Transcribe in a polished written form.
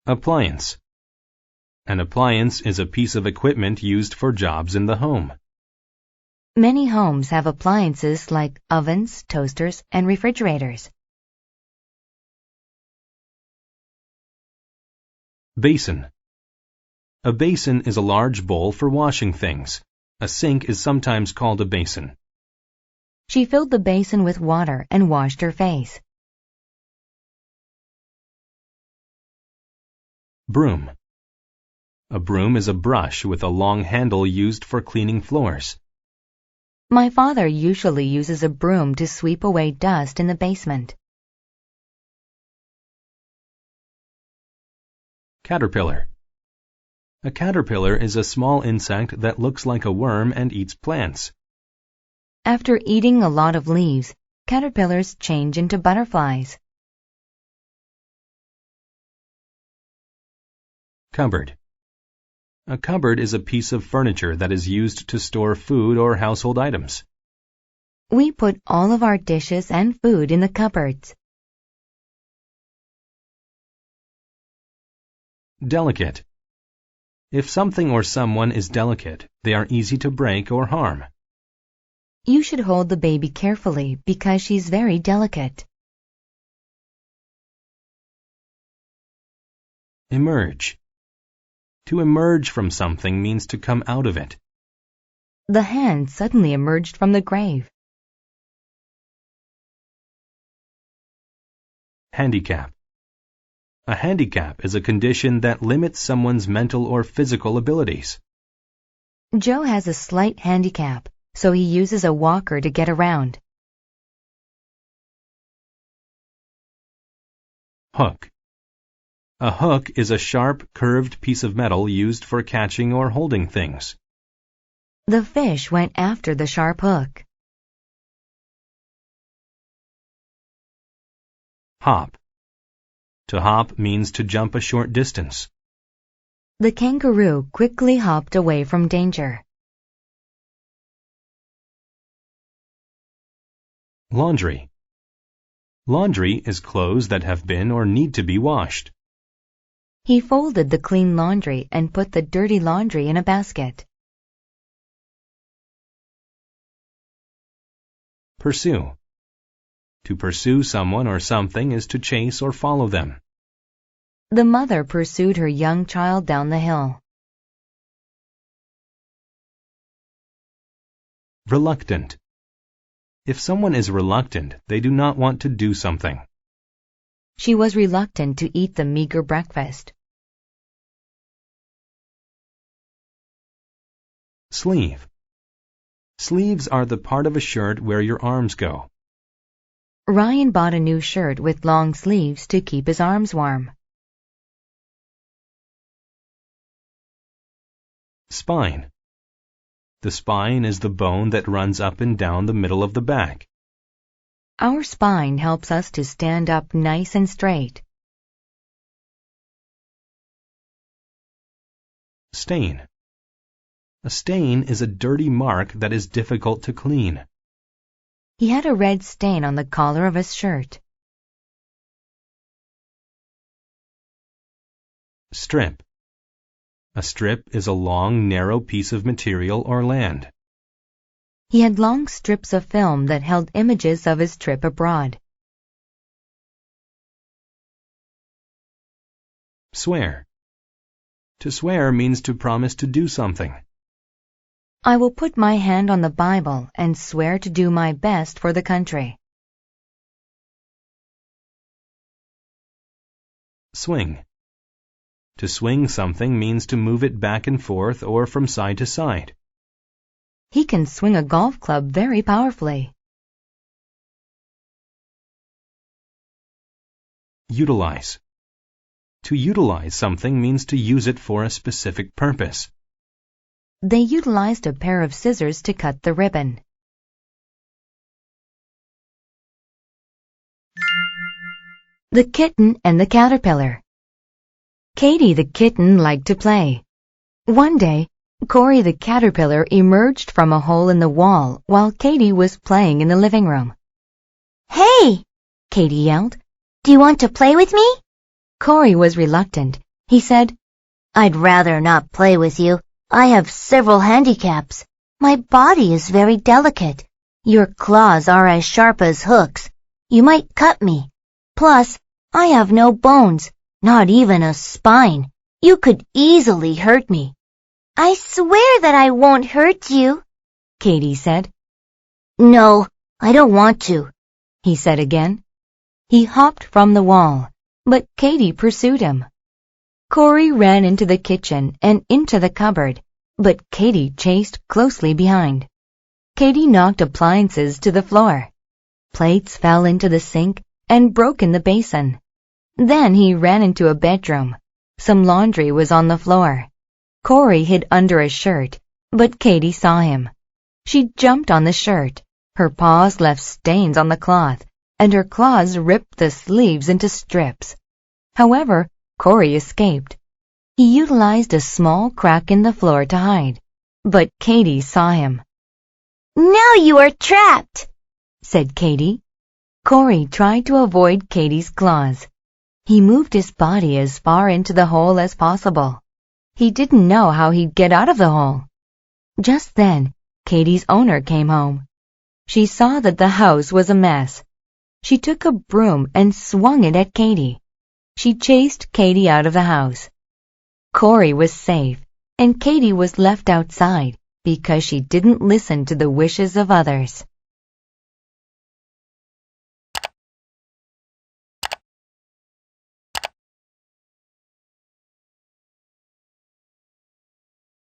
Appliance. An appliance is a piece of equipment used for jobs in the home. Many homes have appliances like ovens, toasters, and refrigerators. Basin. A basin is a large bowl for washing things. A sink is sometimes called a basin. She filled the basin with water and washed her face. Broom. A broom is a brush with a long handle used for cleaning floors. My father usually uses a broom to sweep away dust in the basement. Caterpillar. A caterpillar is a small insect that looks like a worm and eats plants. After eating a lot of leaves, caterpillars change into butterflies. Cupboard. A cupboard is a piece of furniture that is used to store food or household items. We put all of our dishes and food in the cupboards. Delicate. If something or someone is delicate, they are easy to break or harm. You should hold the baby carefully because she's very delicate. Emerge. To emerge from something means to come out of it. The hand suddenly emerged from the grave. Handicap. A handicap is a condition that limits someone's mental or physical abilities. Joe has a slight handicap, so he uses a walker to get around. Hook. A hook is a sharp, curved piece of metal used for catching or holding things. The fish went after the sharp hook. Hop. To hop means to jump a short distance. The kangaroo quickly hopped away from danger. Laundry. Laundry is clothes that have been or need to be washed. He folded the clean laundry and put the dirty laundry in a basket. Pursue. To pursue someone or something is to chase or follow them. The mother pursued her young child down the hill. Reluctant. If someone is reluctant, they do not want to do something. She was reluctant to eat the meager breakfast. Sleeve. Sleeves are the part of a shirt where your arms go. Ryan bought a new shirt with long sleeves to keep his arms warm. Spine. The spine is the bone that runs up and down the middle of the back. Our spine helps us to stand up nice and straight. Stain. A stain is a dirty mark that is difficult to clean. He had a red stain on the collar of his shirt. Strip. A strip is a long, narrow piece of material or land. He had long strips of film that held images of his trip abroad. Swear. To swear means to promise to do something. I will put my hand on the Bible and swear to do my best for the country. Swing. To swing something means to move it back and forth or from side to side. He can swing a golf club very powerfully. Utilize. To utilize something means to use it for a specific purpose. They utilized a pair of scissors to cut the ribbon. The Kitten and the Caterpillar. Katie the kitten liked to play. One day, Corey the caterpillar emerged from a hole in the wall while Katie was playing in the living room. "Hey!" Katie yelled. "Do you want to play with me?" Corey was reluctant. He said, "I'd rather not play with you. I have several handicaps. My body is very delicate. Your claws are as sharp as hooks. You might cut me. Plus, I have no bones, not even a spine. You could easily hurt me." "I swear that I won't hurt you," Katie said. "No, I don't want to," he said again. He hopped from the wall, but Katie pursued him. Corey ran into the kitchen and into the cupboard, but Katie chased closely behind. Katie knocked appliances to the floor. Plates fell into the sink and broke in the basin. Then he ran into a bedroom. Some laundry was on the floor. Corey hid under a shirt, but Katie saw him. She jumped on the shirt. Her paws left stains on the cloth, and her claws ripped the sleeves into strips. However, Corey escaped. He utilized a small crack in the floor to hide, but Katie saw him. "Now you are trapped," said Katie. Corey tried to avoid Katie's claws. He moved his body as far into the hole as possible. He didn't know how he'd get out of the hole. Just then, Katie's owner came home. She saw that the house was a mess. She took a broom and swung it at Katie. She chased Katie out of the house. Corey was safe, and Katie was left outside because she didn't listen to the wishes of others.